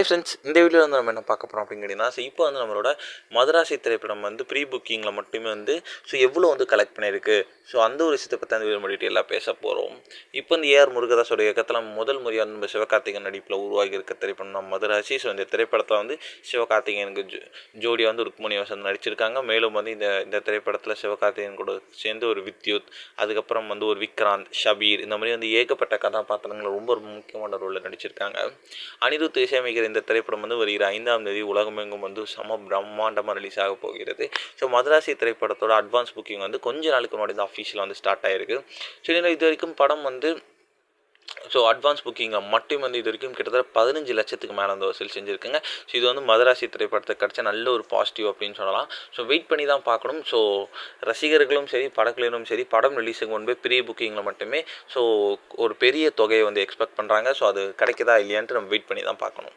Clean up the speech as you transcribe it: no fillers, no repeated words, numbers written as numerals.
Hi friends, இந்த வீடியோவில் வந்து நம்ம என்ன பார்க்க போகிறோம் அப்படின்னு கேட்டிங்கன்னா, இப்போ வந்து நம்மளோட மதராசி திரைப்படம் வந்து ப்ரீ புக்கிங்கில் மட்டுமே வந்து எவ்வளோ வந்து கலெக்ட் பண்ணியிருக்கு. அந்த ஒரு விஷயத்தை பற்றி அந்த வீடியோ டீட்டெயிலாக பேச போகிறோம். இப்போ இந்த ஏஆர் முருகதாஸோட இயக்கத்தில் முதல் முறையாக நம்ம சிவகார்த்திகேயன் நடிப்பில் உருவாகி இருக்க திரைப்படம் நம்ம மதராசி. இந்த திரைப்படத்தில் வந்து சிவகார்த்திகேயனுக்கு ஜோடியாக வந்து ருக்மணி வசந்த் நடிச்சிருக்காங்க. மேலும் வந்து இந்த திரைப்படத்தில் சிவகார்த்திகேயன் கூட சேர்ந்து ஒரு வித்யுத், அதுக்கப்புறம் வந்து ஒரு விக்ராந்த், ஷபீர், இந்த மாதிரி வந்து ஏகப்பட்ட கதாபாத்திரங்கள் ரொம்ப முக்கியமான ரோலில் நடிச்சிருக்காங்க. அனிருத் இசையமைக்கிற இந்த திரைப்படம் வந்து வருகிற 5ஆம் தேதி உலகமெங்கும் வந்து பிரம்மாண்டமாக ரிலீஸ் ஆக போகிறது. மதராசி திரைப்படத்தோட அட்வான்ஸ் புக்கிங் வந்து கொஞ்ச நாளுக்கு முன்னாடி தான் அஃபீஷியலாக வந்து ஸ்டார்ட் ஆகிருக்கு. இது வரைக்கும் படம் வந்து அட்வான்ஸ் புக்கிங்கில் மட்டும் வந்து இது வரைக்கும் கிட்டத்தட்ட 15 லட்சத்துக்கு மேலே வந்து வசூல் செஞ்சுருக்குங்க. இது வந்து மதராசி திரைப்படத்துக்கு கிடச்ச நல்ல ஒரு பாசிட்டிவ் அப்படின்னு சொல்லலாம். வெயிட் பண்ணி தான் பார்க்கணும். ரசிகர்களும் சரி, படக்குழுவினரும் சரி, படம் ரிலீஸுக்கு முன்பே ப்ரீ புக்கிங்கில் மட்டுமே ஒரு பெரிய தொகையை வந்து எக்ஸ்பெக்ட் பண்ணுறாங்க. அது கிடைக்குதா இல்லையான்ட்டு நம்ம வெயிட் பண்ணி தான் பார்க்கணும்.